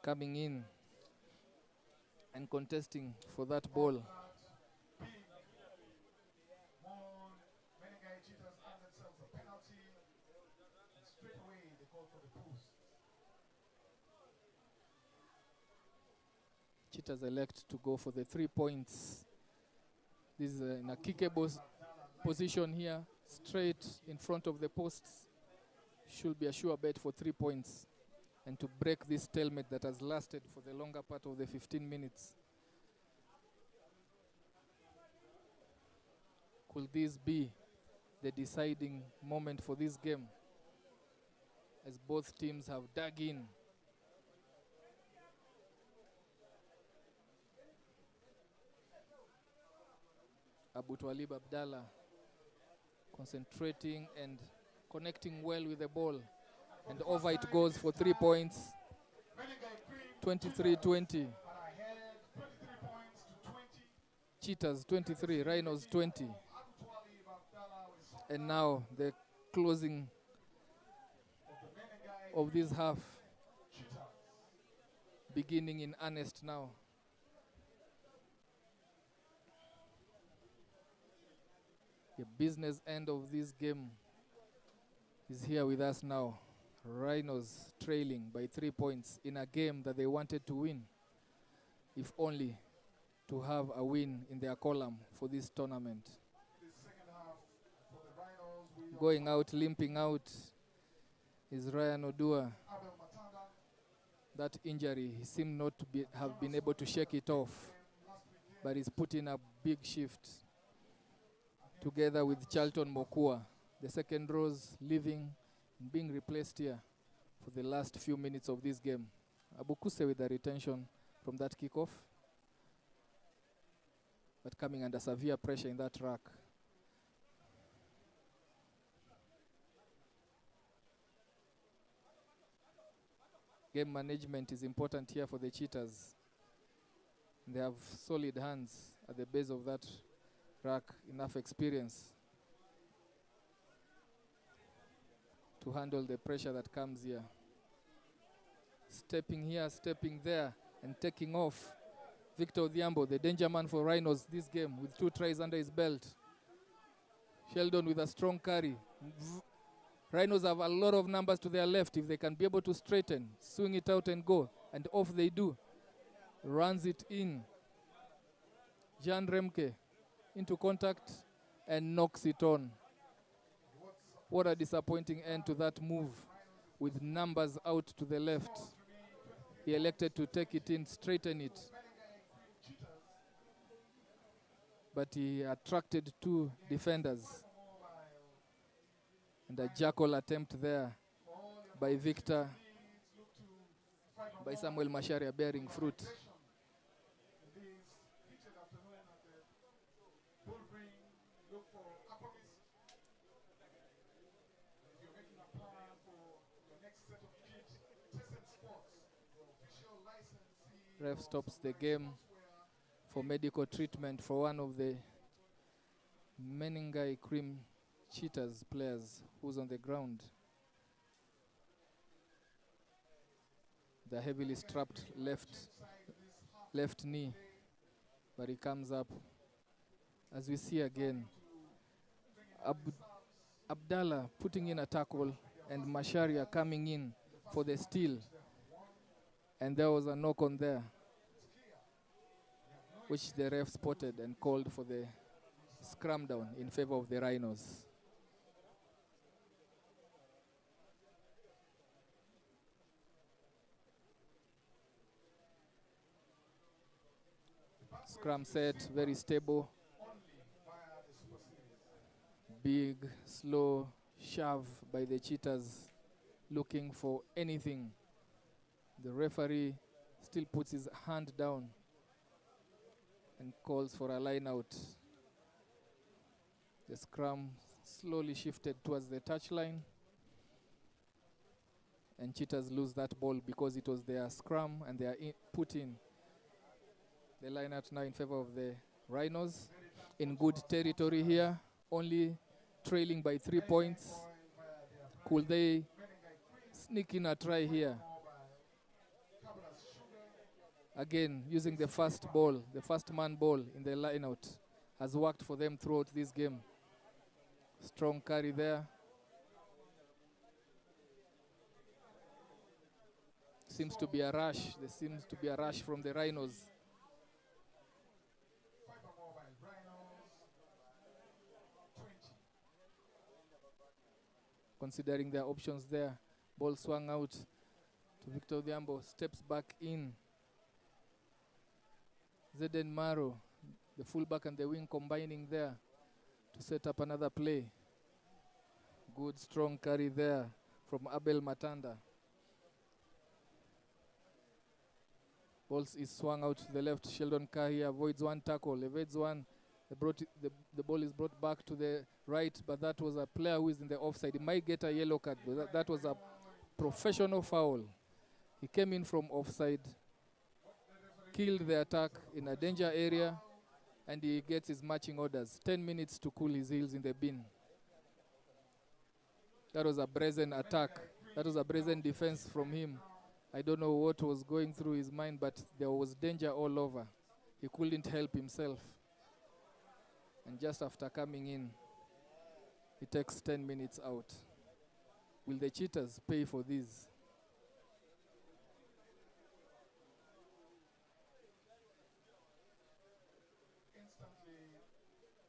coming in and contesting for that ball. Cheetahs elect to go for the 3 points. This is in a kickable position here, straight in front of the posts. Should be a sure bet for 3 points and to break this stalemate that has lasted for the longer part of the 15 minutes. Could this be the deciding moment for this game, as both teams have dug in? Abu Twalib Abdallah concentrating and connecting well with the ball, and over it goes for 3 points. 23-20. Cheetahs 23, Rhinos 20. And now the closing of this half beginning in earnest now. The business end of this game is here with us now. Rhinos trailing by 3 points in a game that they wanted to win, if only to have a win in their column for this tournament. Going out, limping out, is Ryan Odua. That injury, he seemed not to have been able to shake it off, but he's put in a big shift together with Charlton Mokua. The second rows leaving and being replaced here for the last few minutes of this game. Abukuse with the retention from that kickoff, but coming under severe pressure in that rack. Game management is important here for the Cheetahs. They have solid hands at the base of that rack, enough experience to handle the pressure that comes here. Stepping here, stepping there, and taking off. Victor Odhiambo, the danger man for Rhinos this game, with 2 tries under his belt. Sheldon with a strong carry. Rhinos have a lot of numbers to their left. If they can be able to straighten, swing it out and go, and off they do. Runs it in. Jan Remke into contact and knocks it on. What a disappointing end to that move, with numbers out to the left. He elected to take it in, straighten it, but he attracted 2 defenders. And a jackal attempt there by Victor, by Samuel Masharia, bearing fruit. Ref stops the game for medical treatment for one of the Menengai Cream Cheetahs players who's on the ground. The heavily strapped left knee, but he comes up. As we see again, Abdallah putting in a tackle and Masharia coming in for the steal. And there was a knock on there, which the ref spotted and called for the scrum down in favor of the Rhinos. Scrum set, very stable. Big, slow shove by the Cheetahs, looking for anything. The referee still puts his hand down and calls for a line out. The scrum slowly shifted towards the touchline, and Cheetahs lose that ball because it was their scrum and they are put in. The line out now in favor of the Rhinos, in good territory here, only trailing by 3 points. Could they sneak in a try here? Again, using the first ball, the first man ball in the line-out has worked for them throughout this game. Strong carry there. Seems to be a rush. There seems to be a rush from the Rhinos. Considering their options there. Ball swung out to Victor Odhiambo. Steps back in. Zeden Maro, the fullback and the wing combining there to set up another play. Good strong carry there from Abel Matanda. Ball is swung out to the left. Sheldon Kahia avoids one tackle, evades one. The ball is brought back to the right, but that was a player who is in the offside. He might get a yellow card, but that was a professional foul. He came in from offside, killed the attack in a danger area, and he gets his marching orders. 10 minutes to cool his heels in the bin. That was a brazen attack. That was a brazen defense from him. I don't know what was going through his mind, but there was danger all over. He couldn't help himself. And just after coming in, he takes 10 minutes out. Will the cheaters pay for this? Instantly,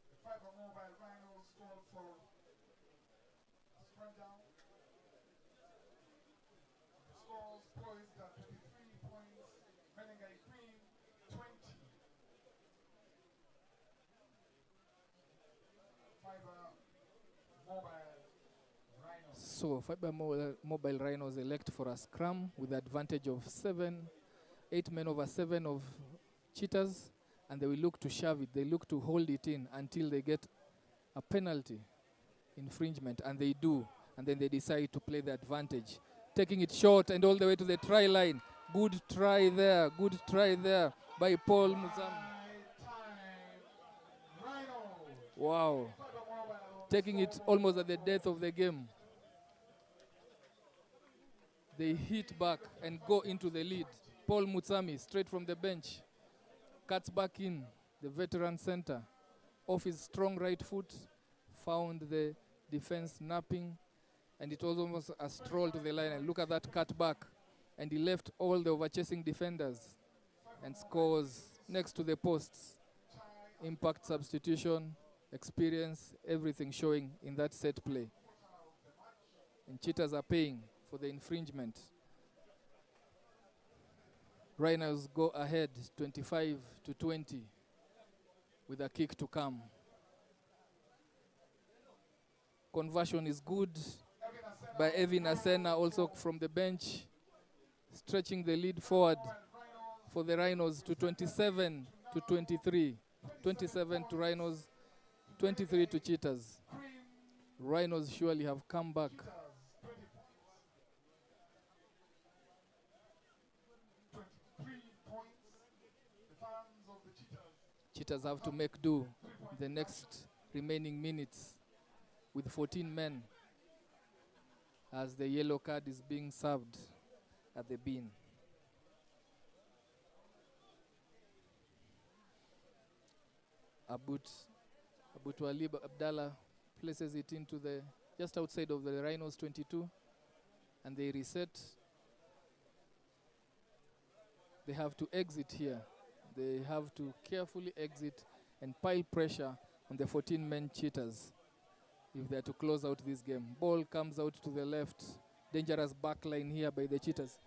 the Fiber Mobile Rhinos called for a spread down. The scores poised at 23 points. Menengai Queen 20. Fiber Mobile Rhinos. So Fiber Mobile Rhinos elect for a scrum with advantage of 8 men over 7 of cheaters, and they will look to shove it. They look to hold it in until they get a penalty infringement, and they do, and then they decide to play the advantage. Taking it short and all the way to the try line. Good try there by Paul Muzam. Wow. Taking it almost at the death of the game. They hit back and go into the lead. Paul Mutsami, straight from the bench, cuts back in, the veteran center, off his strong right foot, found the defense napping, and it was almost a stroll to the line. And look at that cut back. And he left all the overchasing defenders and scores next to the posts. Impact, substitution, experience, everything showing in that set play. And cheaters are paying for the infringement. Rhinos go ahead 25-20 with a kick to come. Conversion is good by Evin Asena, also from the bench, stretching the lead forward for the Rhinos to 27-23. 27 to Rhinos, 23 to cheaters. Rhinos surely have come back. Cheaters have to make do the next remaining minutes with 14 men as the yellow card is being served at the bin. Abutwalib Abdallah places it into the just outside of the Rhinos 22, and they reset. They have to exit here. They have to carefully exit and pile pressure on the 14 men cheaters if they're to close out this game. Ball comes out to the left. Dangerous back line here by the cheaters.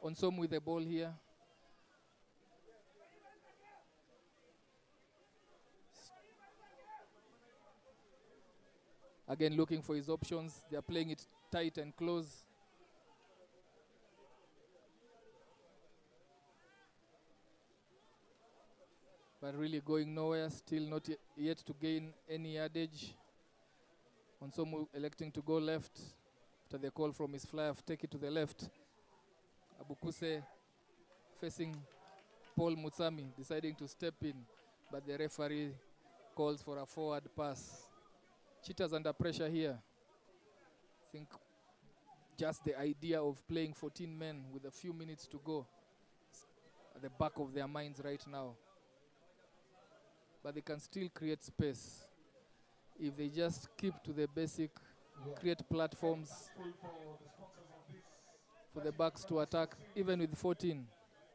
Onsom with the ball here. Again, looking for his options. They are playing it tight and close. But really going nowhere, still not yet to gain any yardage. Onsomu electing to go left after the call from his flyer, take it to the left. Abukuse facing Paul Mutsami, deciding to step in, but the referee calls for a forward pass. Cheaters under pressure here. think just the idea of playing 14 men with a few minutes to go is at the back of their minds right now. But they can still create space if they just keep to the basic, create platforms for the backs to attack. Even with 14,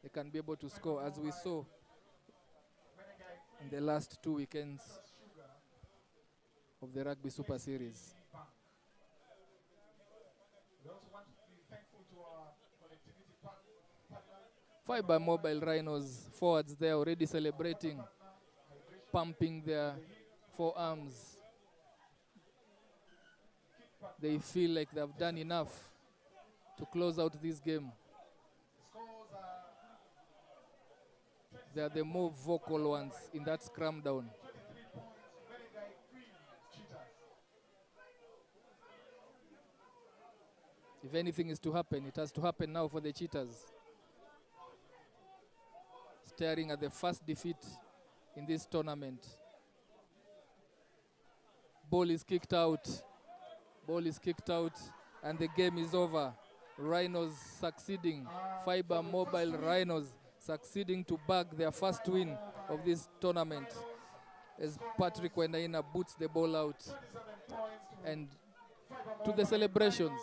they can be able to score, as we saw in the last 2 weekends of the Rugby Super Series. Fiber Mobile Rhinos forwards there already celebrating, pumping their forearms. They feel like they've done enough to close out this game. They are the more vocal ones in that scrum down. If anything is to happen, it has to happen now for the Cheetahs. Staring at the first defeat in this tournament. Ball is kicked out. Ball is kicked out and the game is over. Rhinos succeeding. Fiber Mobile Rhinos succeeding to bag their first win of this tournament as Patrick Wenaina boots the ball out. And to the celebrations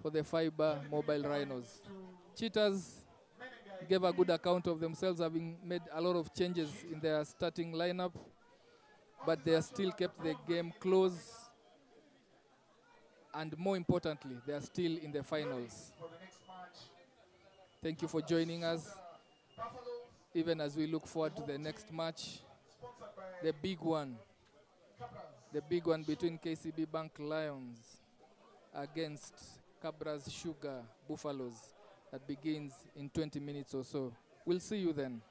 for the Fiber Mobile Rhinos. Cheetahs gave a good account of themselves, having made a lot of changes in their starting lineup, but they still kept the game close, and more importantly, they are still in the finals. Thank you for joining us, even as we look forward to the next match, the big one between KCB Bank Lions against Cabra's Sugar Buffaloes, that begins in 20 minutes or so. We'll see you then.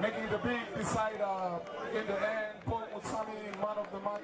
Making the big decider in the end, Paul Mutsami, man of the match.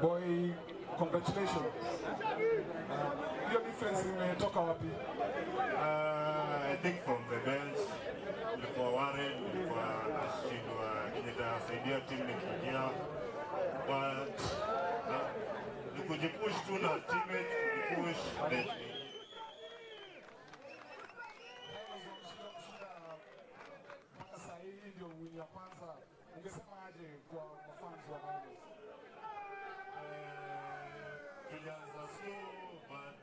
Boy, congratulations. Your difference imetoka wapi? I think from the bench, nilikuwa worried, nilikuwa nashindwa nitasaidia timu nikijia, but ni kujipush tu na teammate, kujipush bench. Mpaka saa hii ndio win ya kwanza. Ungesema aje kwa mafans wa Rhinos? Tulianza slow, but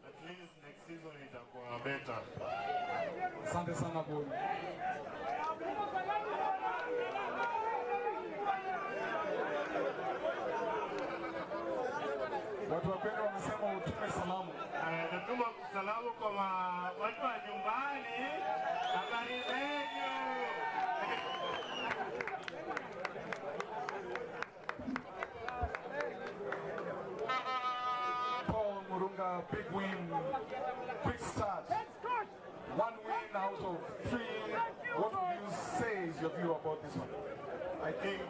at least next season itakuwa better. Asante sana boy. Watu wapenda wamesema utume salamu. Natuma salamu kwa watu wa nyumbani. Habari zenu. Paul Murunga, big win, quick start. 1 win out of 3. What would you say is your view about this one? I think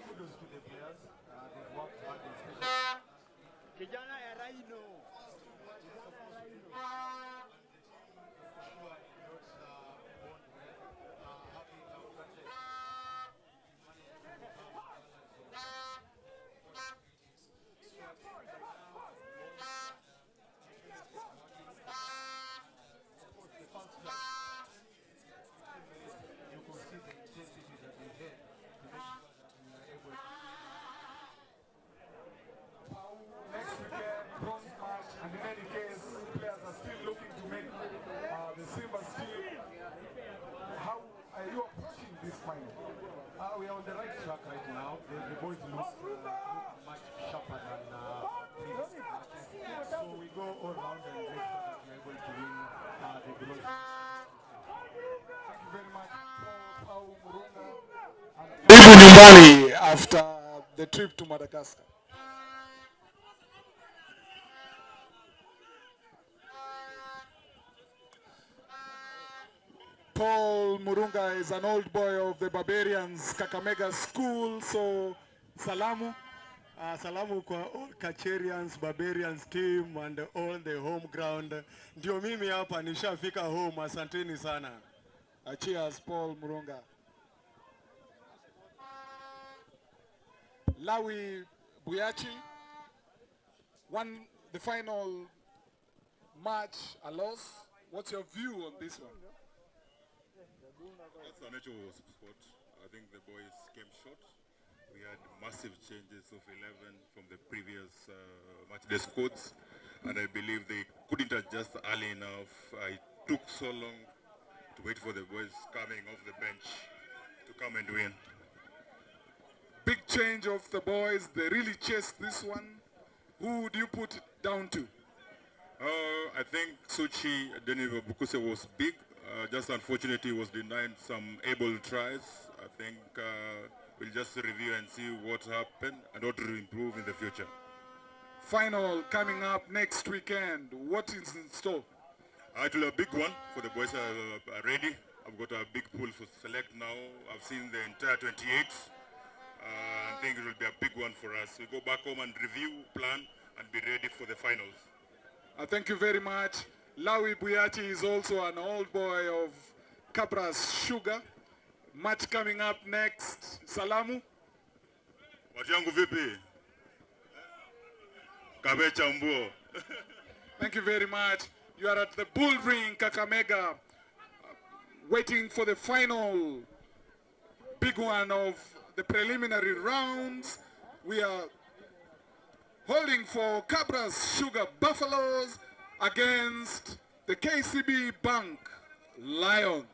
kudos to the players. They've worked hard, especially. Kijana ya Rhino. Next weekend, bronze match, and in any case, players are still looking to make the Simbas team. How are you approaching this final? We are on the right track right now. The boys look much sharper than previous matches. So we go all round and make sure that we are able to win the bronze. Thank you very much, Paul Murunga. Karibu nyumbani after the trip to Madagascar. Paul Murunga is an old boy of the Barbarians Kakamega School, so salamu. Salamu kwa all Kacherians, Barbarians team and all the home ground. Ndio mimi hapa nishafika home, asanteni sana. Cheers, Paul Murunga. Lawi Buyachi won the final match, a loss. What's your view on this one? That's the nature of sport. I think the boys came short. We had massive changes of 11 from the previous match, the squads, and I believe they couldn't adjust early enough. It took so long to wait for the boys coming off the bench to come and win. Big change of the boys. They really chased this one. Who would you put it down to? I think Suchi Deniva Bukuse was big. Just unfortunately was denied some able tries. I think we'll just review and see what happened and what to improve in the future. Final coming up next weekend. What is in store? It will be a big one for the boys are ready. I've got a big pool for select now. I've seen the entire 28. I think it will be a big one for us. We go back home and review, plan, and be ready for the finals. Thank you very much. Lawi Buyati is also an old boy of Cabras Sugar. Match coming up next. Salamu. Watu yangu vipi? Kabecha Mbuo. Thank you very much. You are at the Bull Ring, Kakamega, waiting for the final big one of the preliminary rounds. We are holding for Cabra's Sugar Buffaloes against the KCB Bank Lions.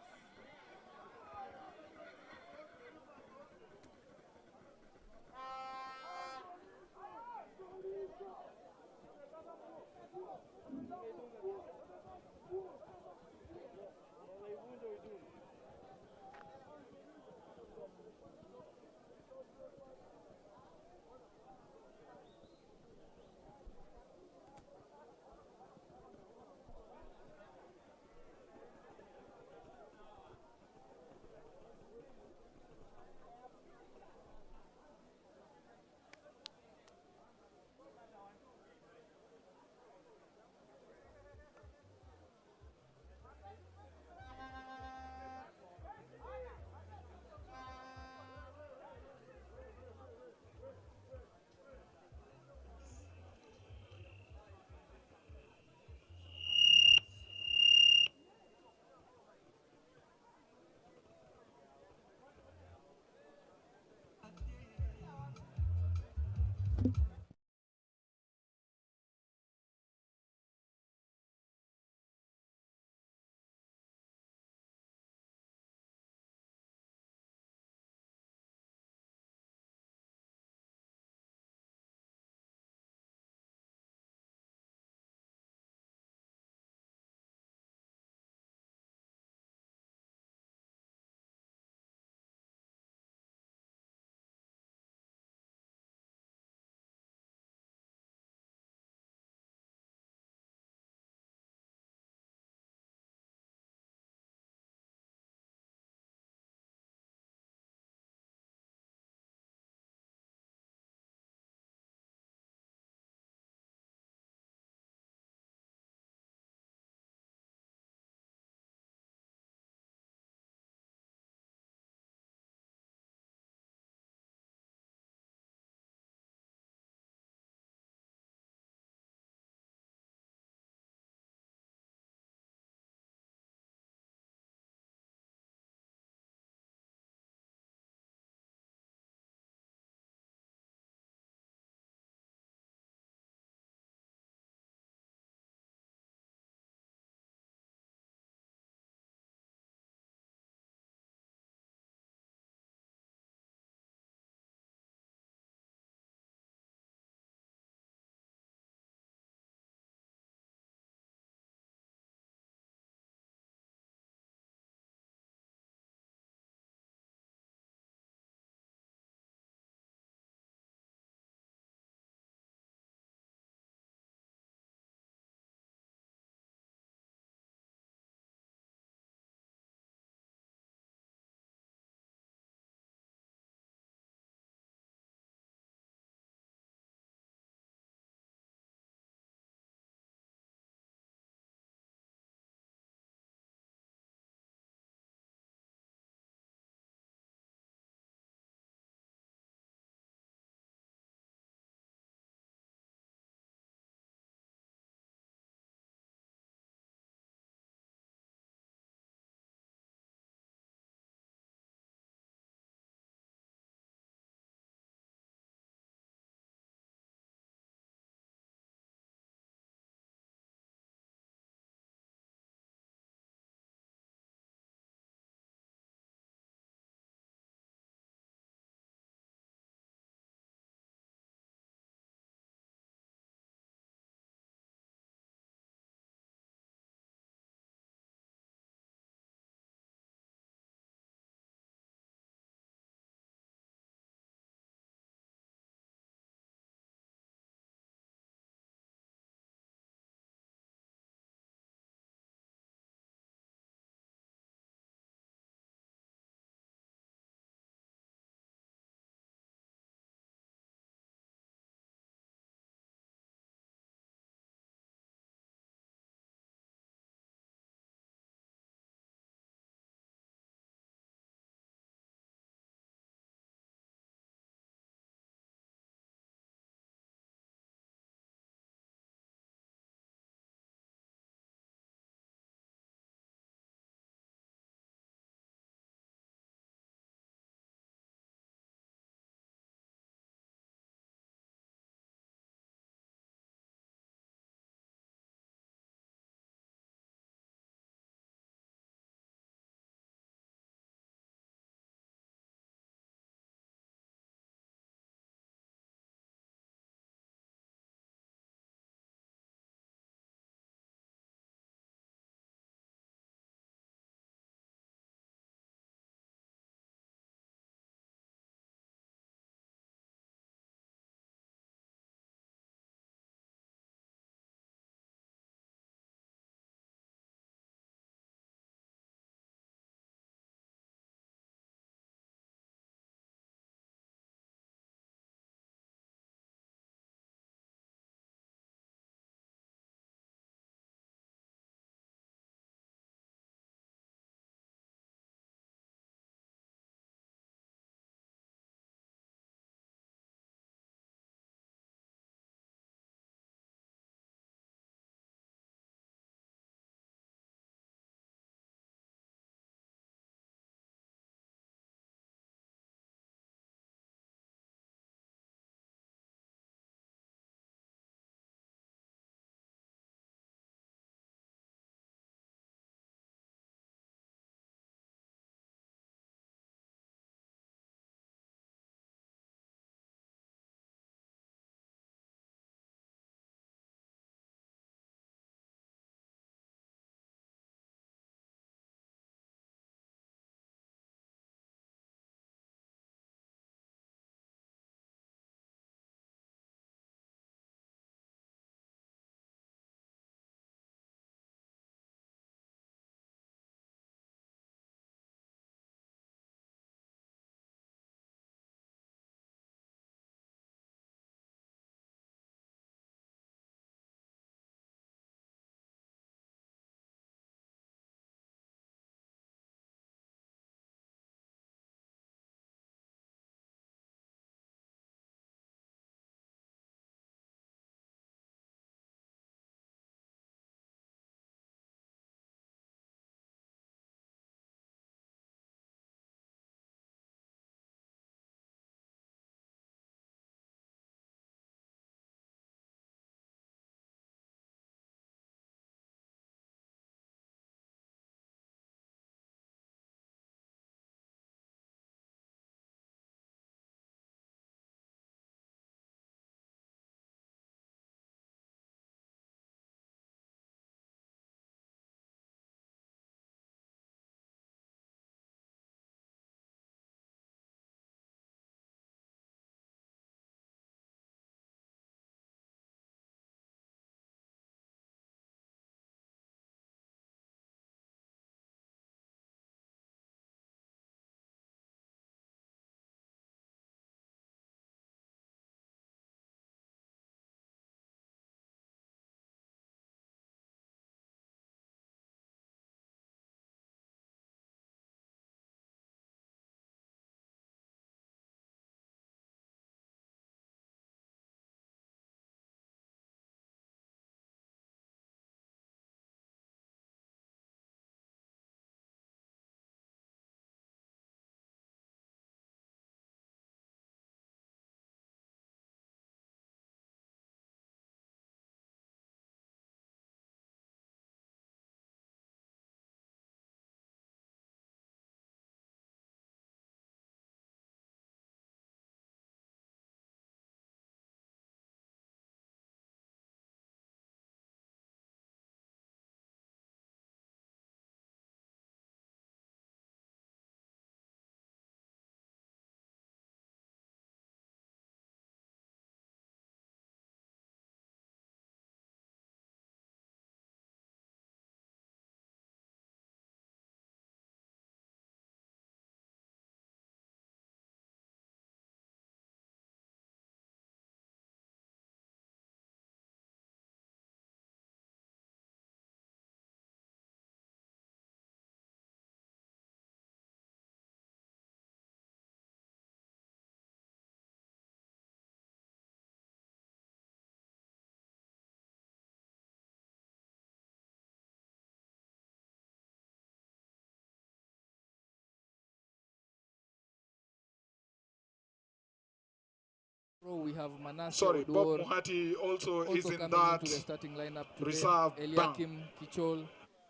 We have Manasseh Sorry, Bob Oduor Muhati also is also in coming that into the starting lineup today. reserve Eliakim Kichol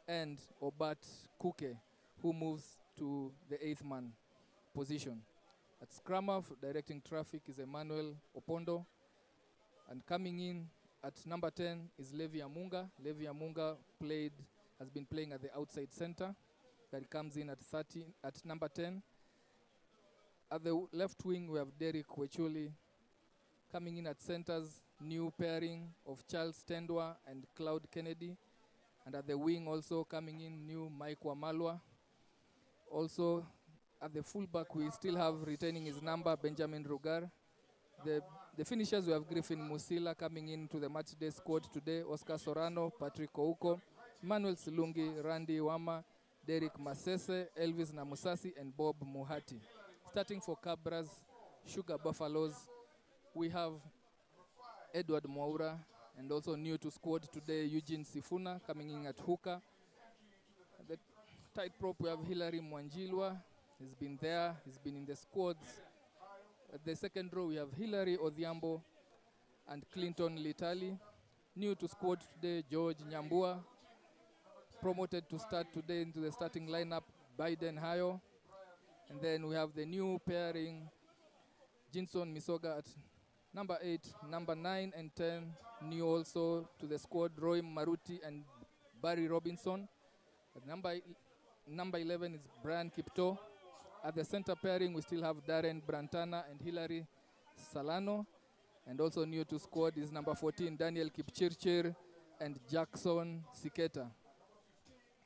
and Obat Kuke, who moves to the 8th man position. At scrummer, directing traffic is Emmanuel Opondo. And coming in at number 10 is Levi Amunga. Levi Amunga has been playing at the outside center. That comes in at number 10. At the left wing, we have Derek Wechuli. Coming in at centers, new pairing of Charles Tendwa and Cloud Kennedy. And at the wing also coming in, new Mike Wamalwa. Also at the fullback, we still have retaining his number, Benjamin Rugar. The finishers, we have Griffin Musila coming into the match day squad today, Oscar Sorano, Patrick Ouko, Manuel Silungi, Randy Wama, Derek Masese, Elvis Namusasi, and Bob Muhati. Starting for Cabra's Sugar Buffaloes, we have Edward Mwaura, and also new to squad today, Eugene Sifuna coming in at hooker. At the tight prop, we have Hilary Mwanjilwa. He's been there, he's been in the squads. At the second row, we have Hilary Odhiambo and Clinton Litali. New to squad today, George Nyambua. Promoted to start today into the starting lineup, Biden Hayo. And then we have the new pairing, Jinson Misoga at number 8, number 9 and 10. New also to the squad, Roy Maruti and Barry Robinson. At number 11 is Brian Kipto. At the center pairing, we still have Darren Brantana and Hilary Salano. And also new to squad is number 14, Daniel Kipchirchir and Jackson Siketa.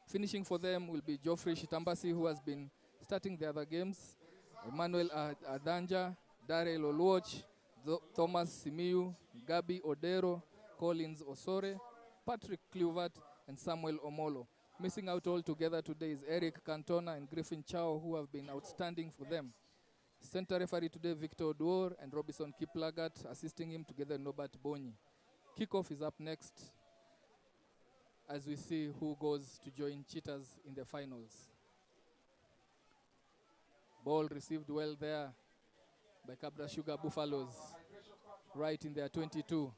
Finishing for them will be Geoffrey Shitambasi, who has been starting the other games, Emmanuel Adanja, Darrell Oluoch, Thomas Simiu, Gabi Odero, Collins Osore, Patrick Kluvat, and Samuel Omolo. Missing out altogether today is Eric Cantona and Griffin Chow, who have been outstanding for them. Center referee today, Victor Oduor and Robinson Kiplagat, assisting him together, Norbert Bonyi. Kickoff is up next as we see who goes to join Cheetahs in the finals. Ball received well there by Cabra Sugar Buffaloes, right in their 22.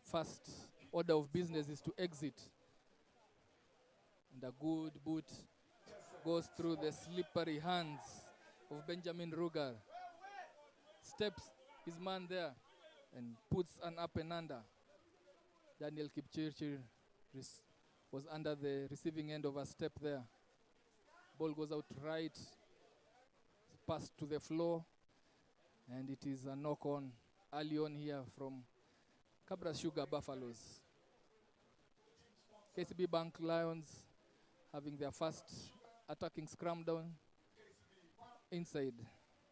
First order of business is to exit. And a good boot goes through the slippery hands of Benjamin Rugar. Steps his man there and puts an up and under. Daniel Kipchirchir was under the receiving end of a step there. Ball goes out right, passed to the floor, and it is a knock on early on here from Cabra Sugar Buffaloes. KCB Bank Lions having their first attacking scrum down inside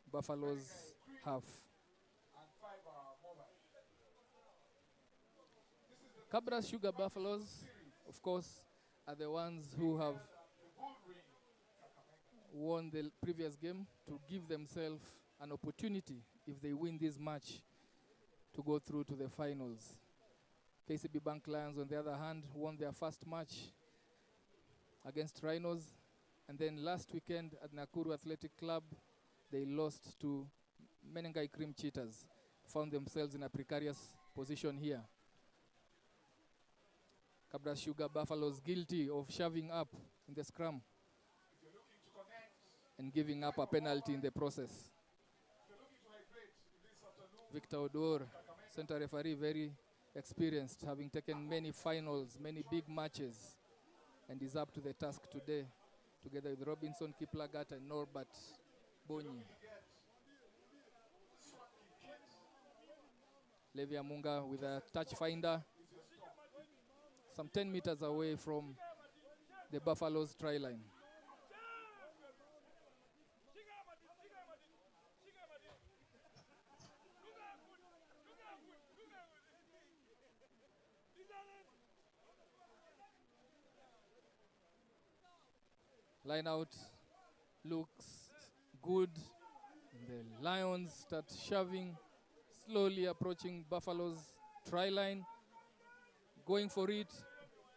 Buffaloes half. Cabra Sugar Buffaloes, of course, are the ones who have won the previous game to give themselves an opportunity, if they win this match, to go through to the finals. KCB Bank Lions, on the other hand, won their first match against Rhinos, and then last weekend at Nakuru Athletic Club, they lost to Menengai Cream Cheetahs, found themselves in a precarious position here. Cabra Sugar Buffaloes guilty of shoving up in the scrum and giving up a penalty in the process. Victor Oduor, center referee, very experienced, having taken many finals, many big matches, and is up to the task today, together with Robinson Kiplagat and Norbert Bonyi. Levi Amunga with a touch finder, some 10 meters away from the Buffaloes try line. Line out looks good. The Lions start shoving, slowly approaching Buffalo's try line. Going for it.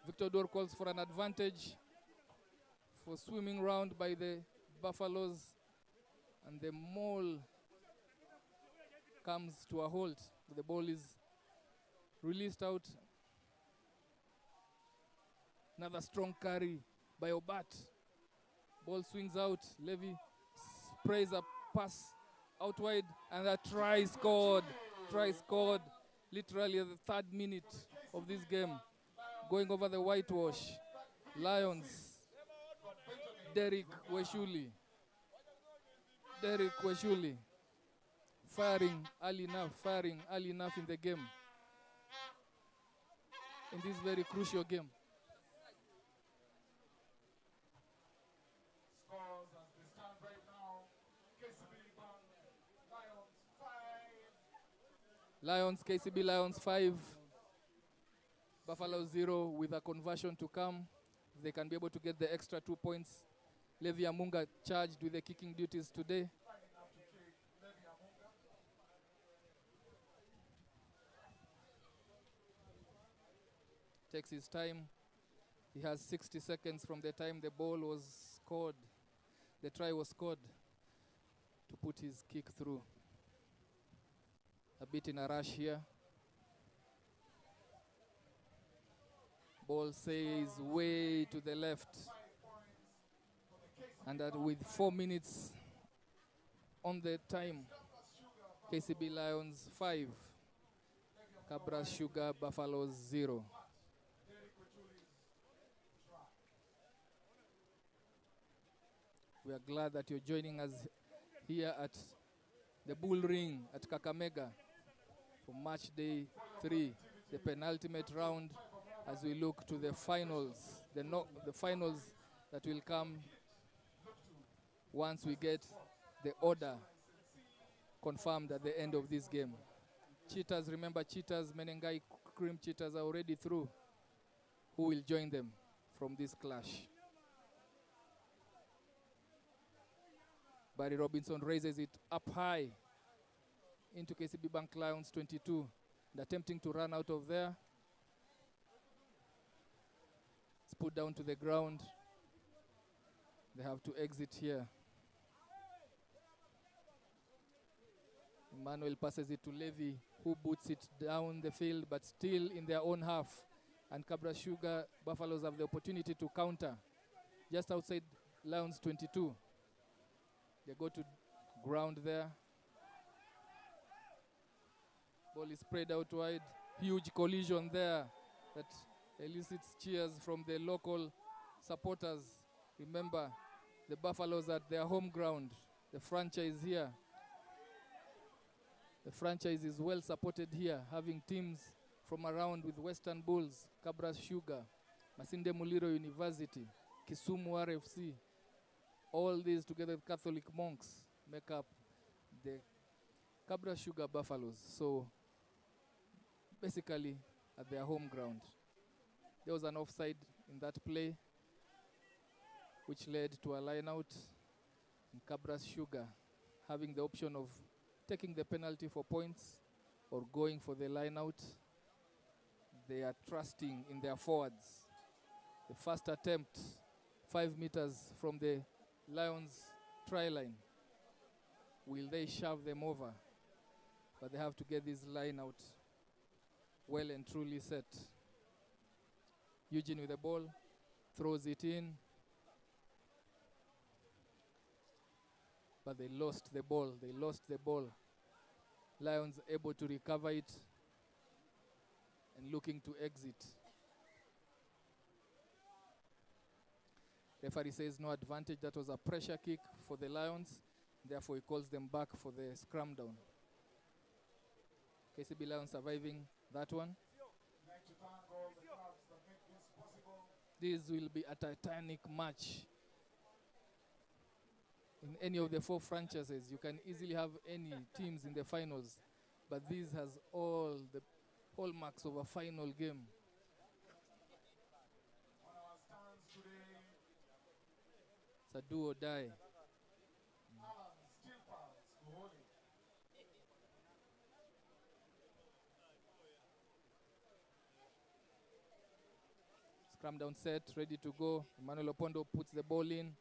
Victor Oduor calls for an advantage for swimming round by the Buffaloes and the maul comes to a halt. The ball is released out. Another strong carry by Obat. Ball swings out. Levy sprays a pass out wide, and a try scored. Try scored literally at the 3rd minute of this game. Going over the whitewash. Lions. Derek Weshuli. Firing early enough in the game. In this very crucial game. Scores as they stand right now. KCB Bank, Lions 5. KCB Lions 5. Buffalo 0 with a conversion to come. They can be able to get the extra 2 points. Levi Amunga charged with the kicking duties today. Takes his time. He has 60 seconds from the time the ball was scored, the try was scored, to put his kick through. A bit in a rush here. Ball says way to the left. And that with 4 minutes on the time, KCB Lions 5, Cabra Sugar Buffalo 0. We are glad that you're joining us here at the Bull Ring at Kakamega for match day 3, the penultimate round, as we look to the finals, the finals that will come once we get the order confirmed at the end of this game. Cheetahs, remember Cheetahs, Menengai Cream Cheetahs are already through. Who will join them from this clash? Barry Robinson raises it up high into KCB Bank Lions 22. And attempting to run out of there. It's put down to the ground. They have to exit here. Emmanuel passes it to Levy, who boots it down the field, but still in their own half. And Cabra Sugar Buffaloes have the opportunity to counter just outside Lions 22. They go to ground there. Ball is spread out wide. Huge collision there that elicits cheers from the local supporters. Remember, the Buffaloes at their home ground. The franchise here. The franchise is well supported here, having teams from around with Western Bulls, Cabra Sugar, Masinde Muliro University, Kisumu RFC. All these together with Catholic monks make up the Cabra Sugar Buffaloes. So basically at their home ground. There was an offside in that play which led to a line out, and Cabra Sugar having the option of taking the penalty for points or going for the line out. They are trusting in their forwards. The first attempt, 5 meters from the Lions try line. Will they shove them over? But they have to get this line out well and truly set. Eugene with the ball, throws it in. But they lost the ball. Lions able to recover it and looking to exit. Referee says no advantage. That was a pressure kick for the Lions. Therefore, he calls them back for the scrum down. KCB Lions surviving that one. This will be a titanic match. In any of the 4 franchises, you can easily have any teams in the finals. But this has all the hallmarks of a final game. It's a do or die. Scrum down set, ready to go. Emmanuel Opondo puts the ball in.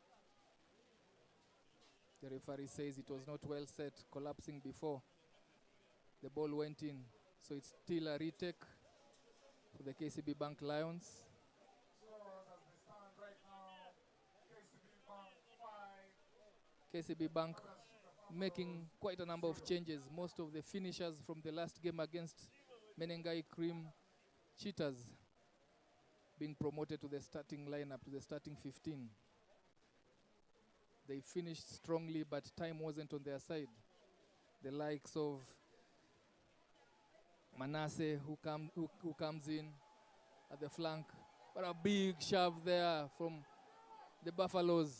The referee says it was not well set, collapsing before the ball went in. So it's still a retake for the KCB Bank Lions. KCB Bank making quite a number of changes. Most of the finishers from the last game against Menengai Cream Cheetahs being promoted to the starting lineup, to the starting 15. They finished strongly, but time wasn't on their side. The likes of Manasseh, who comes in at the flank. But a big shove there from the Buffaloes,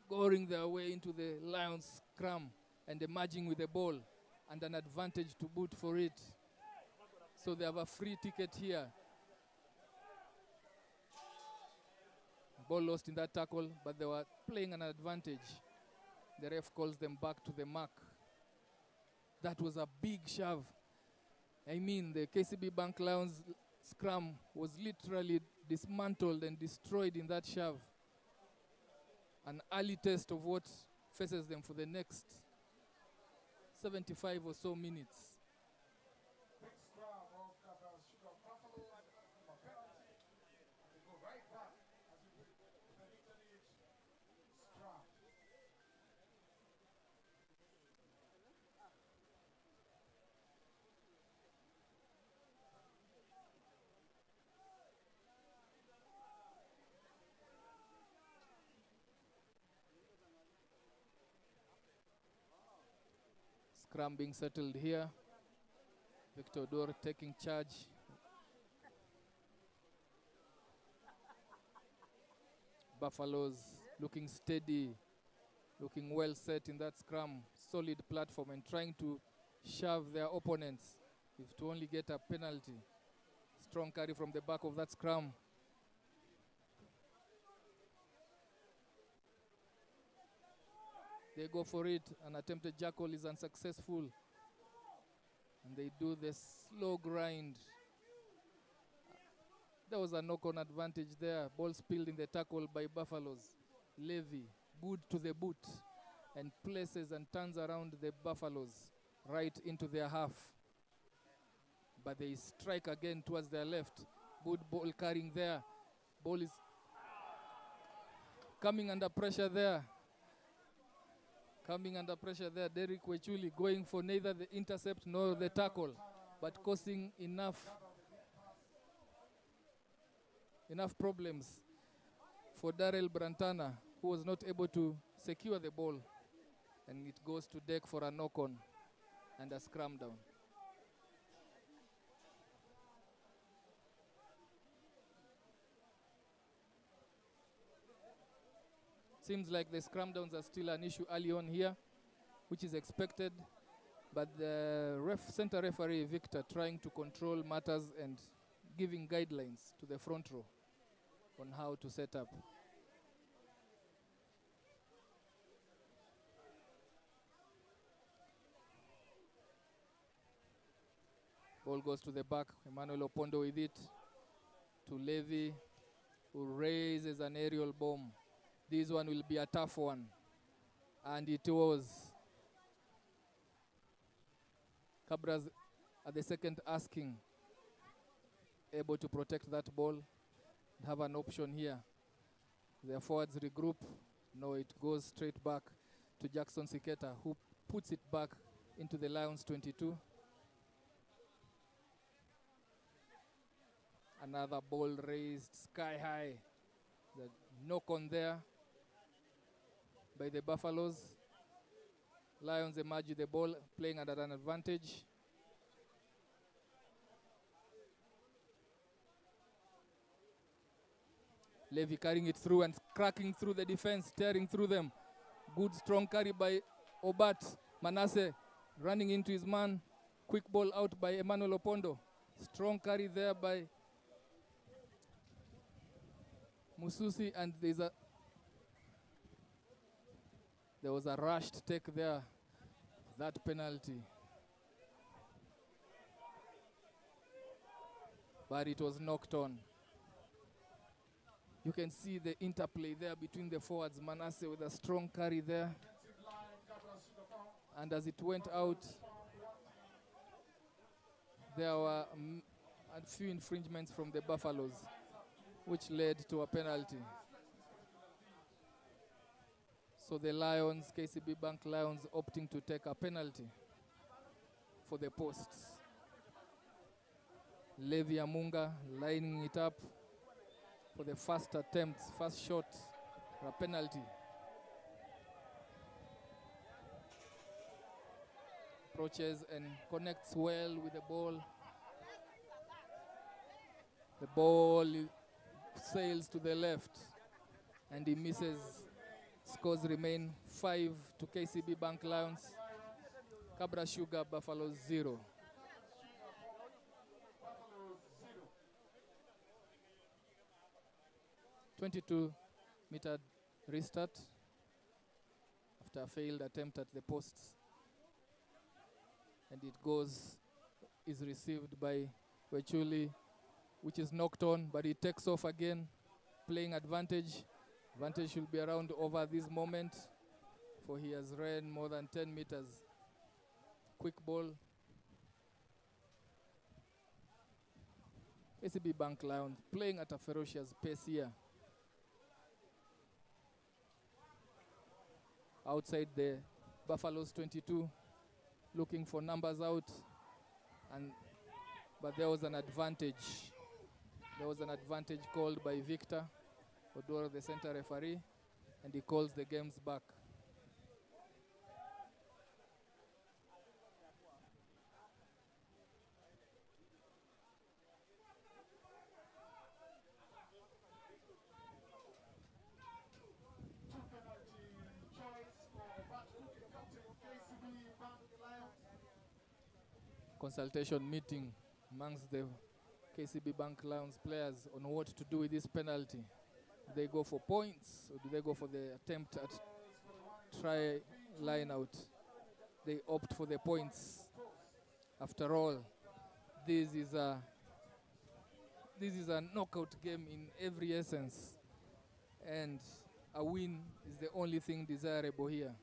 goring their way into the Lions' scrum and emerging with the ball and an advantage to boot for it. So they have a free ticket here. Ball lost in that tackle, but they were playing an advantage. The ref calls them back to the mark. That was a big shove. I mean, the KCB Bank Lions scrum was literally dismantled and destroyed in that shove. An early test of what faces them for the next 75 or so minutes. Scrum being settled here. Victor Dor taking charge. Buffaloes looking steady, looking well set in that scrum, solid platform, and trying to shove their opponents, if to only get a penalty. Strong carry from the back of that scrum. They go for it. An attempted jackal is unsuccessful. And they do the slow grind. There was a knock-on advantage there. Ball spilled in the tackle by Buffaloes. Levy, good to the boot, and places and turns around the Buffaloes right into their half. But they strike again towards their left. Good ball carrying there. Ball is coming under pressure there. Coming under pressure there. Derek Wechuli going for neither the intercept nor the tackle, but causing enough problems for Darrell Brantana, who was not able to secure the ball. And it goes to deck for a knock-on and a scrum down. Seems like the scrum downs are still an issue early on here, which is expected. But the center referee, Victor, trying to control matters and giving guidelines to the front row on how to set up. Ball goes to the back. Emmanuel Opondo with it to Levy, who raises an aerial bomb. This one will be a tough one. And it was. Cabras at the second asking, able to protect that ball, have an option here. Their forwards regroup. No, it goes straight back to Jackson Siketa, who puts it back into the Lions 22. Another ball raised sky high. The knock on there by the Buffaloes. Lions emerge with the ball, playing at an advantage. Levy carrying it through and cracking through the defense, tearing through them. Good strong carry by Obat. Manasseh running into his man. Quick ball out by Emmanuel Opondo. Strong carry there by Mususi, and there was a rushed take there. That penalty. But it was knocked on. You can see the interplay there between the forwards. Manasseh with a strong carry there. And as it went out, there were a few infringements from the Buffaloes, which led to a penalty. So the Lions, KCB Bank Lions, opting to take a penalty for the posts. Levi Amunga lining it up for the first attempt, first shot, a penalty. Approaches and connects well with the ball. The ball sails to the left and he misses. Scores remain 5 to KCB Bank Lions. Cabra Sugar Buffalo 0. "22-meter restart after a failed attempt at the posts. And it is received by Wechuli, which is knocked on, but it takes off again, playing advantage. Advantage should be around over this moment, for he has ran more than 10 meters. Quick ball. KCB Bank Lions playing at a ferocious pace here. Outside the Buffaloes 22, looking for numbers out, but there was an advantage. There was an advantage called by Victor Odoro, the center referee, and he calls the games back. Consultation meeting amongst the KCB Bank Lions players on what to do with this penalty. Do they go for points or do they go for the attempt at try line out? They opt for the points. After all, this is a knockout game in every essence, and a win is the only thing desirable here.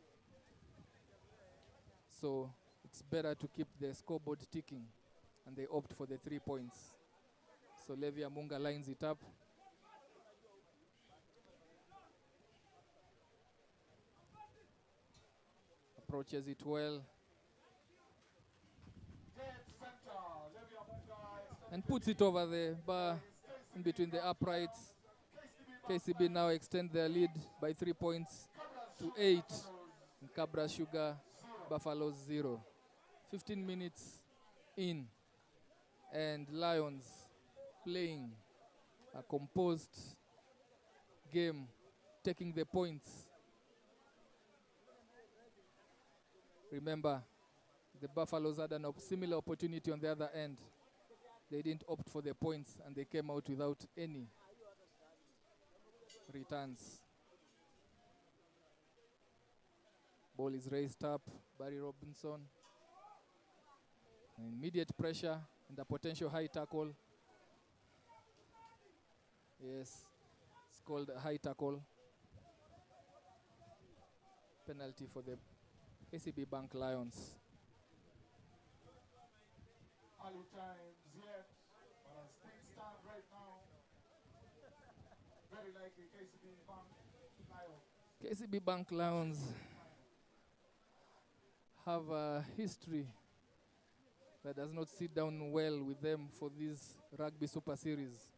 So it's better to keep the scoreboard ticking, and they opt for the 3 points. So Levi Amunga lines it up. Approaches it well. And puts it over the bar in between the uprights. KCB now extend their lead by 3 points to 8. And Cabra Sugar Buffaloes 0. 15 minutes in, and Lions playing a composed game, taking the points. Remember, the Buffaloes had a similar opportunity on the other end. They didn't opt for the points, and they came out without any returns. Ball is raised up. Barry Robinson. Immediate pressure and a potential high tackle. Yes, it's called a high tackle. Penalty for the KCB Bank Lions. Early times yet, but as things stand right now, very likely KCB Bank Lions. KCB Bank Lions have a history that does not sit down well with them for this Rugby Super Series.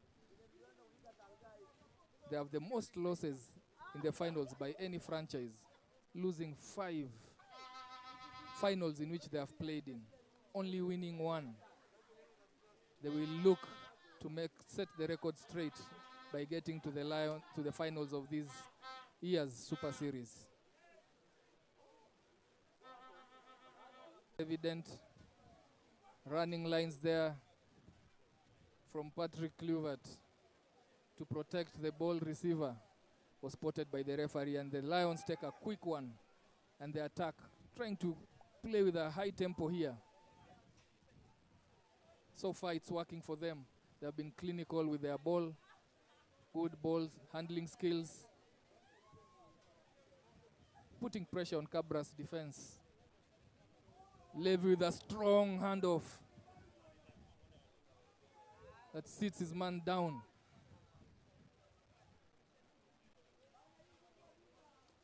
They have the most losses in the finals by any franchise, losing 5 finals in which they have played in, only winning 1. They will look to set the record straight by getting to the finals of this year's Super Series. Evident running lines there from Patrick Kluivert to protect the ball receiver was spotted by the referee, and the Lions take a quick one and they attack, trying to play with a high tempo here. So far it's working for them. They have been clinical with their ball, good balls, handling skills, putting pressure on Cabra's defense. Levy with a strong handoff that sits his man down.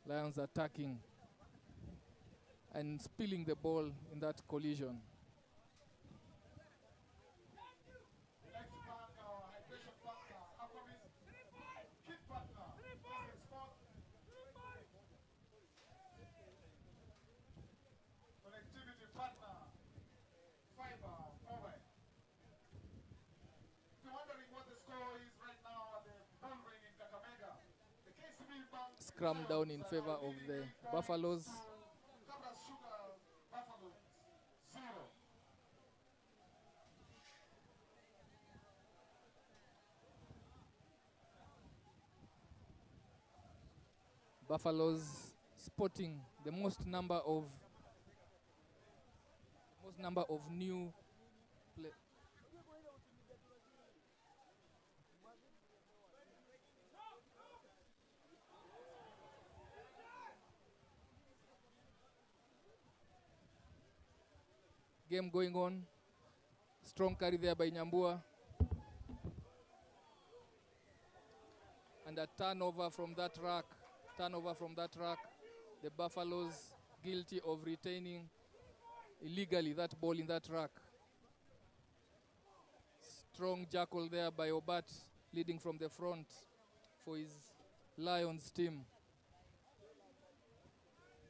Lions attacking and spilling the ball in that collision. Scrum down in favor of the Buffaloes. Buffaloes spotting the most number of new play. Game going on. Strong carry there by Nyambua. And a turnover from that rack. The Buffaloes guilty of retaining illegally that ball in that rack. Strong jackal there by Obat, leading from the front for his Lions team.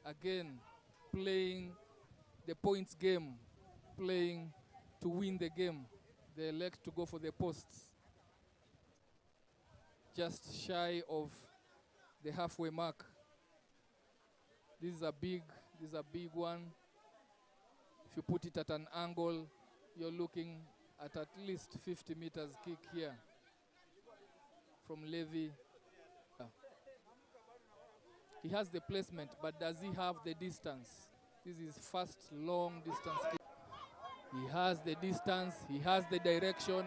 Again, playing the points game, playing to win the game. They elect to go for the posts. Just shy of the halfway mark. This is a big one. If you put it at an angle, you're looking at least 50 meters kick here from Levy. He has the placement, but does he have the distance? This is first long distance kick. He has the distance, he has the direction,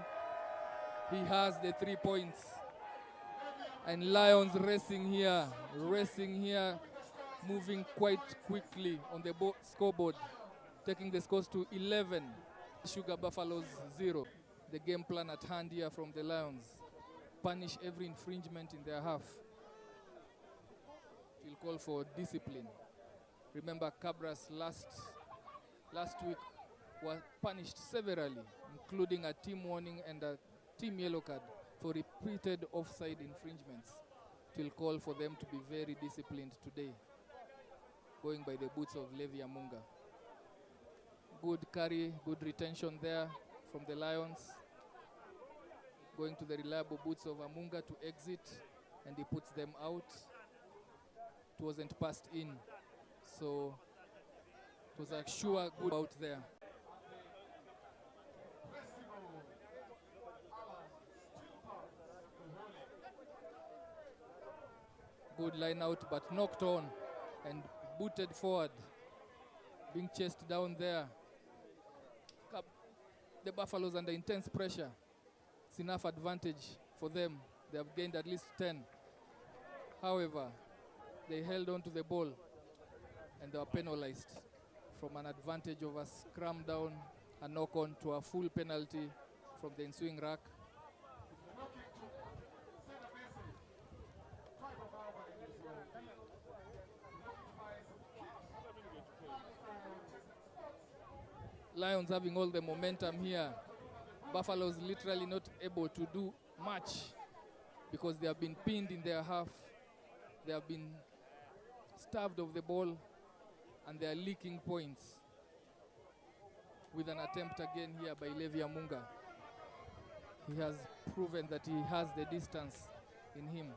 he has the 3 points. And Lions racing here, moving quite quickly on the scoreboard, taking the scores to 11. Sugar Buffaloes 0. The game plan at hand here from the Lions. Punish every infringement in their half. Will call for discipline. Remember, Cabras last week were punished severally, including a team warning and a team yellow card for repeated offside infringements. It will call for them to be very disciplined today, going by the boots of Levi Amunga. Good carry, good retention there from the Lions. Going to the reliable boots of Amunga to exit, and he puts them out. It wasn't passed in, so it was a sure good out there. Good line out, but knocked on and booted forward, being chased down there. The Buffaloes under intense pressure. It's enough advantage for them. They have gained at least 10. However, they held on to the ball and they were penalized from an advantage of a scrum down, a knock on, to a full penalty from the ensuing rack. Lions having all the momentum here. Buffaloes literally not able to do much because they have been pinned in their half. They have been starved of the ball and they are leaking points. With an attempt again here by Levi Amunga. He has proven that he has the distance in him.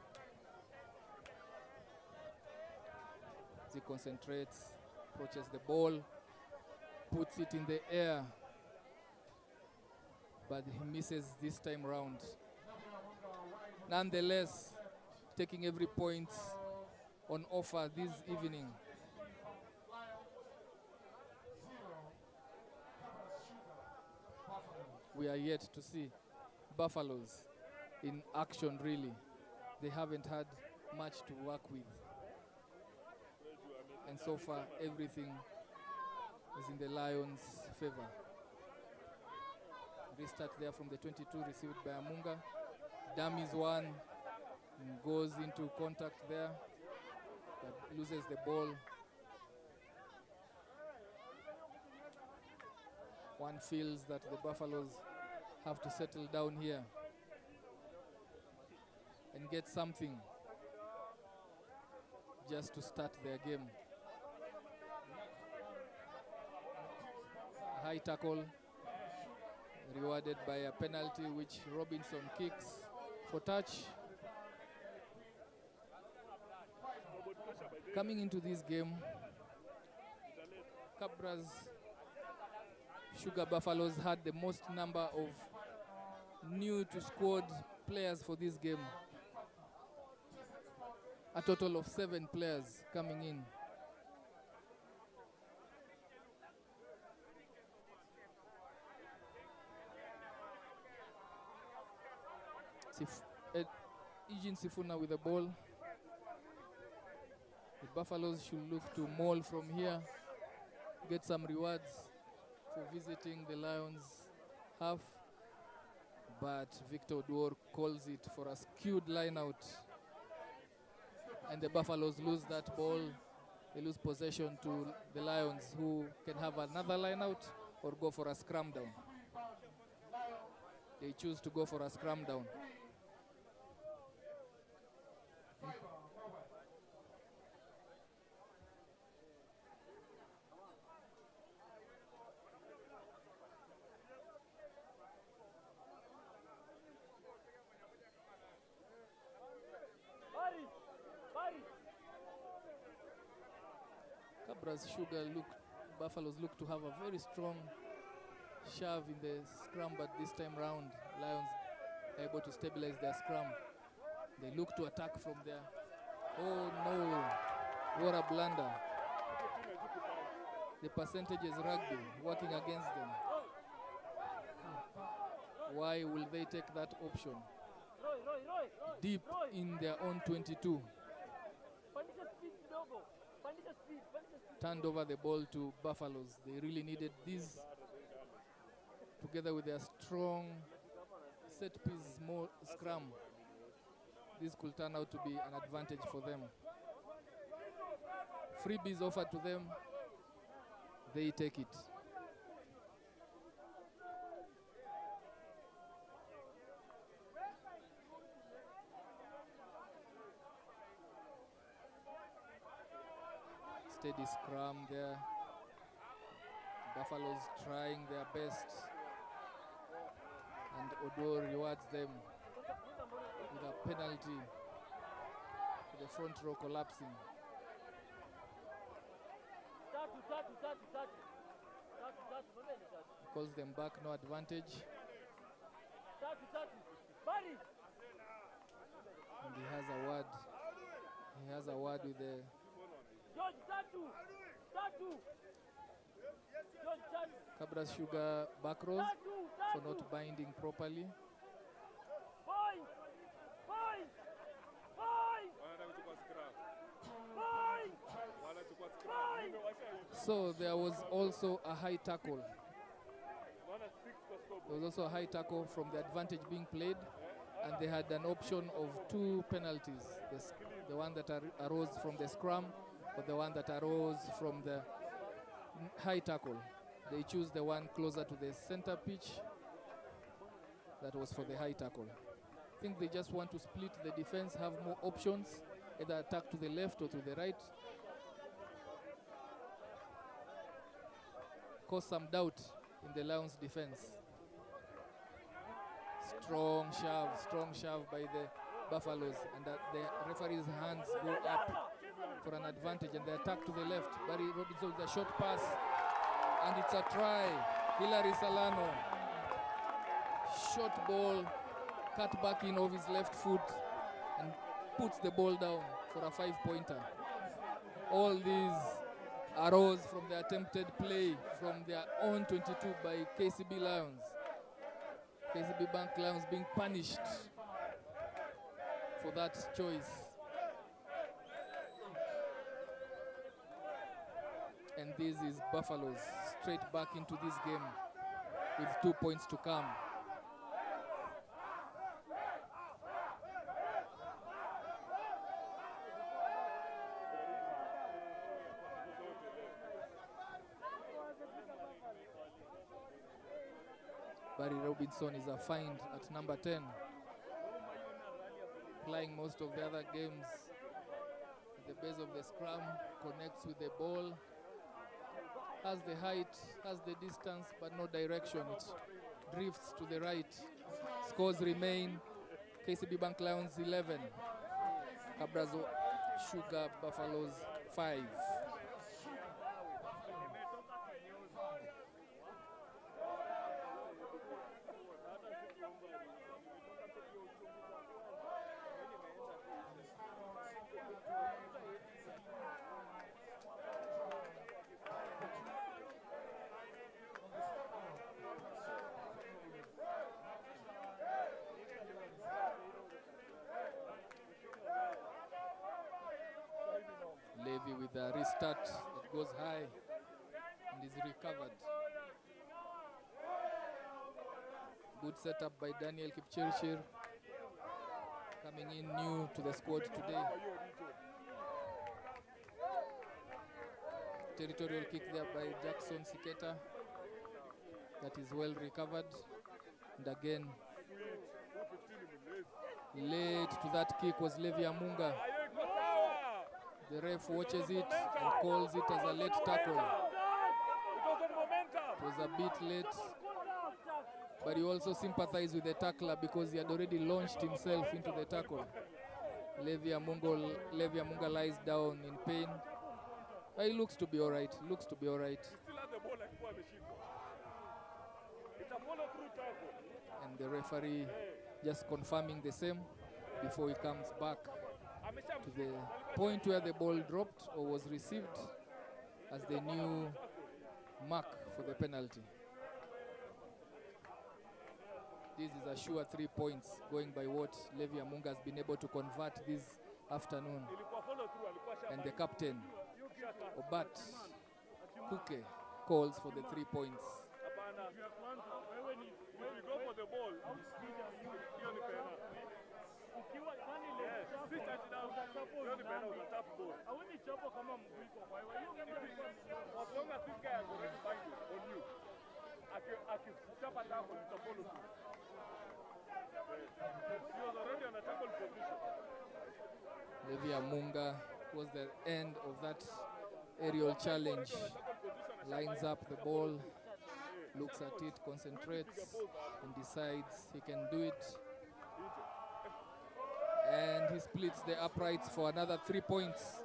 As he concentrates, approaches the ball, puts it in the air, but he misses this time round. Nonetheless, taking every point on offer this evening. We are yet to see Buffaloes in action, really. They haven't had much to work with. And so far, everything is in the Lions' favor. Restart there from the 22, received by Amunga. Dummies one, and goes into contact there, but loses the ball. One feels that the Buffaloes have to settle down here and get something just to start their game. A high tackle rewarded by a penalty which Robinson kicks for touch. Coming into this game, Cabra's Sugar Buffaloes had the most number of new to squad players for this game. A total of 7 players coming in. Eugene Sifuna with the ball. The Buffaloes should look to maul from here, get some rewards for visiting the Lions half, but Victor Duor calls it for a skewed line out, and the Buffaloes lose that ball. They lose possession to the Lions, who can have another line out or go for a scrum down. They choose to go for a scrum down. Buffaloes look to have a very strong shove in the scrum, but this time round, Lions are able to stabilize their scrum. They look to attack from there. Oh no, what a blunder. The percentages Rugby working against them. Why will they take that option? Deep in their own 22. Turned over the ball to Buffaloes. They really needed this, together with their strong set piece more scrum. This could turn out to be an advantage for them. Freebies offered to them, they take it. Steady scrum there. Buffaloes trying their best, and Odor rewards them with a penalty for the front row collapsing. Calls them back, no advantage. And he has a word. He has a word with the Cabra's Sugar back rows for not binding properly. So there was also a high tackle. There was also a high tackle from the advantage being played, and they had an option of 2 penalties. The one that arose from the scrum, or the one that arose from the high tackle. They choose the one closer to the center pitch. That was for the high tackle. I think they just want to split the defense, have more options, either attack to the left or to the right. Cause some doubt in the Lions' defense. Strong shove by the Buffaloes, and the referee's hands go up for an advantage, and they attack to the left. Barry Robinson with a short pass, and it's a try. Hilary Salano. Short ball, cut back in of his left foot, and puts the ball down for a 5-pointer. All these arose from the attempted play from their own 22 by KCB Lions. KCB Bank Lions being punished for that choice. And this is Buffaloes straight back into this game with 2 points to come. Barry Robinson is assigned at number 10, playing most of the other games at the base of the scrum, connects with the ball, has the height, has the distance, but no direction. It drifts to the right. Scores remain KCB Bank Lions 11, Cabrazo Sugar Buffaloes 5. Levy with a restart that goes high and is recovered. Good setup by Daniel Kipchirchir, coming in new to the squad today. Territorial kick there by Jackson Siketa. That is well recovered. And again, late to that kick was Levi Amunga. The ref watches it and calls it as a late tackle. It was a bit late, but he also sympathized with the tackler because he had already launched himself into the tackle. Levi Amunga lies down in pain. But he looks to be all right. Looks to be all right. And the referee just confirming the same before he comes back to the point where the ball dropped or was received as the new mark for the penalty. This is a sure 3 points going by what Levi Amunga has been able to convert this afternoon. And the captain, Obat Kuke, calls for the 3 points. Levi Amunga was the end of that aerial challenge. Lines up the ball, looks at it, concentrates, and decides he can do it. And he splits the uprights for another 3 points.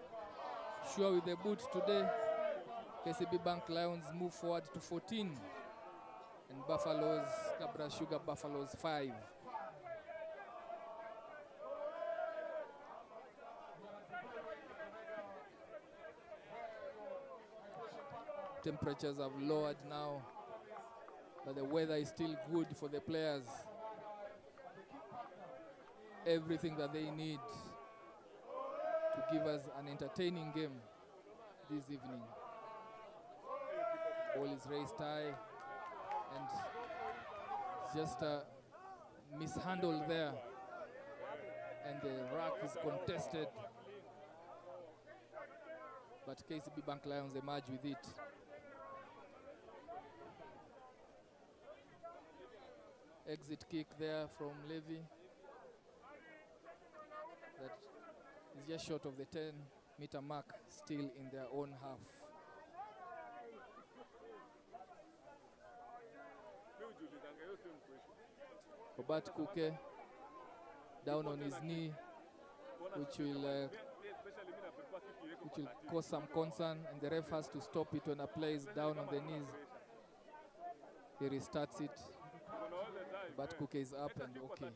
Sure with the boot today. KCB Bank Lions move forward to 14. And Buffaloes, Cabra Sugar Buffaloes 5. Temperatures have lowered now, but the weather is still good for the players. Everything that they need to give us an entertaining game this evening. Ball is raised high and just a mishandle there, and the rack is contested, but KCB Bank Lions emerge with it. Exit kick there from Levy. That is just short of the 10-meter mark, still in their own half. Robert Kuke down on his knee, which will cause some concern, and the ref has to stop it when a player is down on the knees. He restarts it. But Kuke is up and okay.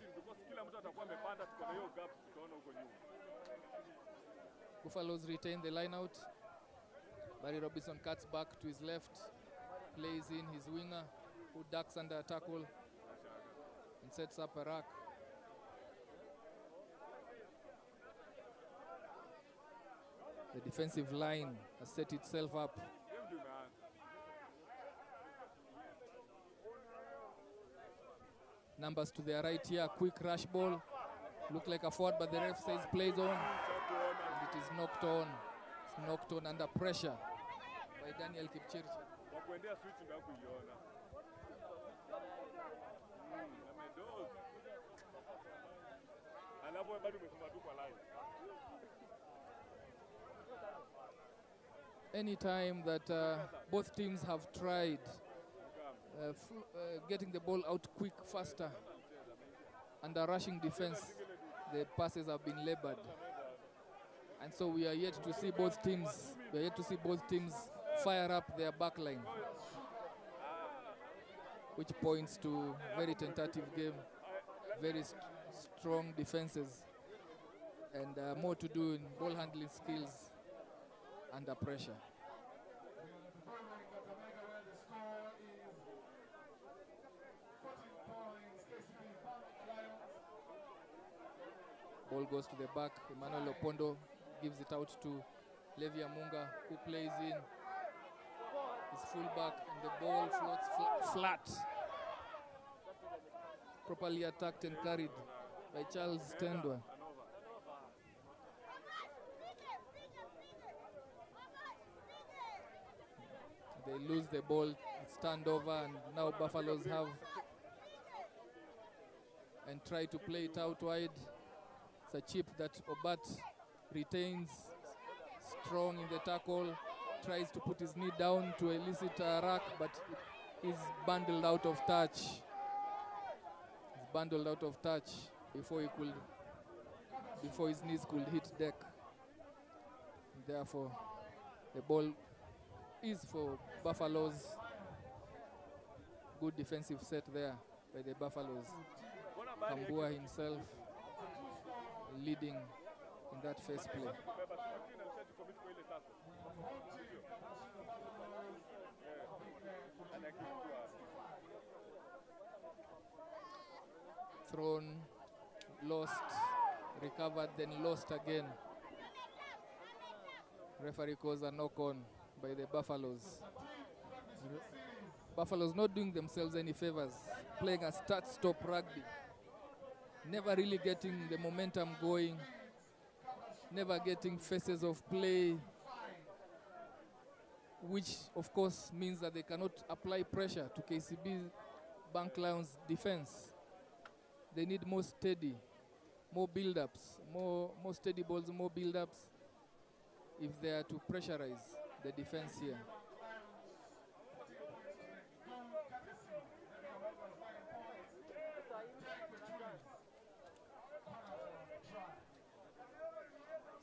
Buffaloes retain the line out. Barry Robinson cuts back to his left, plays in his winger, who ducks under a tackle and sets up a rack. The defensive line has set itself up. Numbers to their right here, quick rush ball. Look like a forward, but the ref says plays on. And it is knocked on. It's knocked on under pressure by Daniel Kipchirchir. Anytime that both teams have tried getting the ball out quick, faster, under rushing defense, the passes have been labored. And so we are yet to see both teams, fire up their back line, which points to very tentative game, very strong defenses, and more to do in ball handling skills under pressure. Ball goes to the back. Emmanuel Opondo gives it out to Levi Amunga, who plays in his fullback, and the ball floats flat. Properly attacked and carried by Charles Tendwa. They lose the ball, it's turned over, and now Buffaloes have and try to play it out wide. It's a chip that Obat retains, strong in the tackle, tries to put his knee down to elicit a rack, but he's bundled out of touch. He's bundled out of touch before his knees could hit deck. Therefore, the ball is for Buffaloes. Good defensive set there by the Buffaloes. Kambua himself leading in that first play. Thrown, lost, recovered, then lost again. Referee calls a knock-on by the Buffaloes. Buffaloes not doing themselves any favors, playing a start-stop rugby. Never really getting the momentum going, never getting phases of play, which of course means that they cannot apply pressure to KCB Bank Lions defense. They need more steady, more build-ups, more steady balls, more build-ups if they are to pressurize the defense here.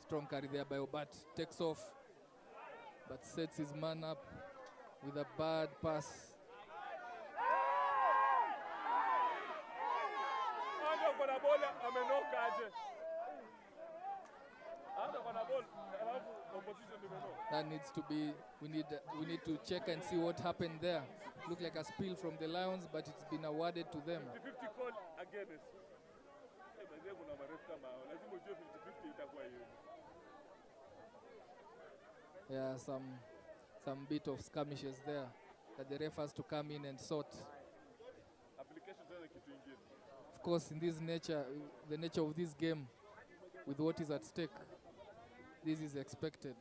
Strong carry there by Obat, takes off, but sets his man up with a bad pass. That needs to be, we need to check and see what happened there. Looked like a spill from the Lions, but it's been awarded to them. Yeah, some bit of skirmishes there that the ref has to come in and sort. Of course, in this the nature of this game, with what is at stake, this is expected.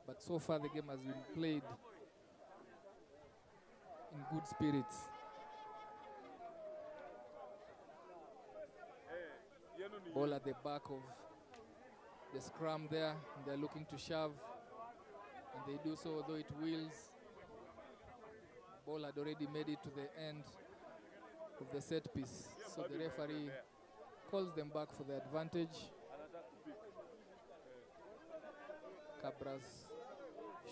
But so far the game has been played in good spirits. Ball at the back of the scrum there, and they're looking to shove, and they do so, although it wheels. Ball had already made it to the end of the set piece, so the referee calls them back for the advantage. Cabras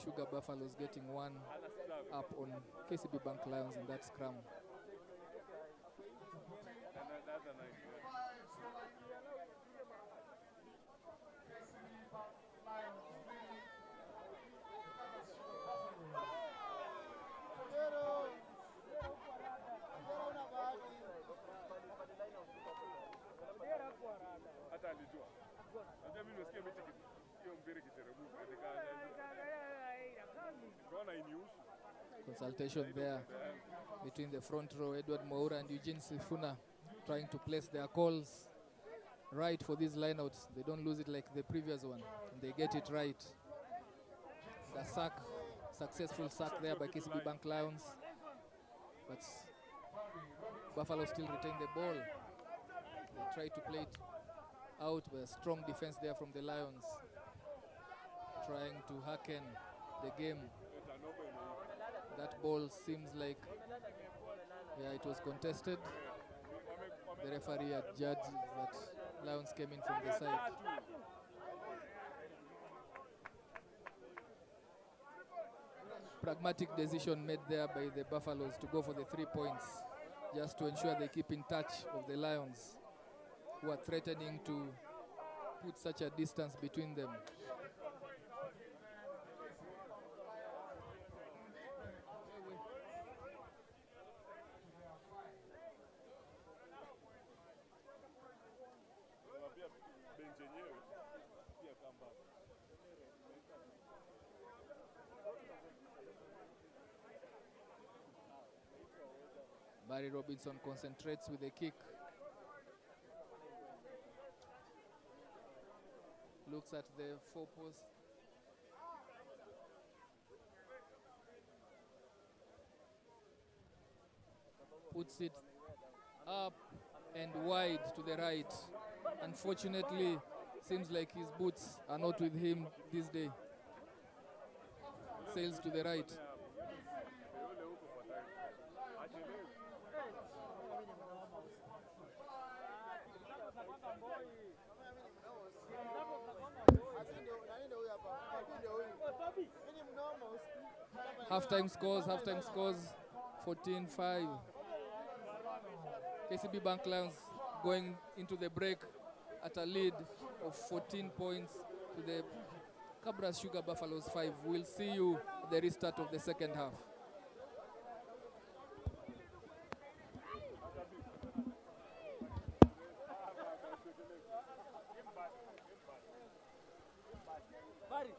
Sugar Buffaloes getting one up on KCB Bank Lions in that scrum. Consultation there between the front row, Edward Moura and Eugene Sifuna. trying to place their calls right for these lineouts. They don't lose it like the previous one. And they get it right. The sack, successful sack there by KCB Bank Lions. But Buffalo still retain the ball. They try to play it out, but a strong defense there from the Lions, trying to hacken the game. That ball seems like, yeah, it was contested. The referee had judged that Lions came in from the side. Pragmatic decision made there by the Buffaloes to go for the 3 points, just to ensure they keep in touch of the Lions, who are threatening to put such a distance between them. Barry Robinson concentrates with a kick. Looks at the 4 post. Puts it up and wide to the right. Unfortunately, seems like his boots are not with him this day. Sails to the right. Halftime scores 14-5. KCB Bank Lions going into the break at a lead of 14 points to the Cabra Sugar Buffaloes 5. We'll see you at the restart of the second half. Bari.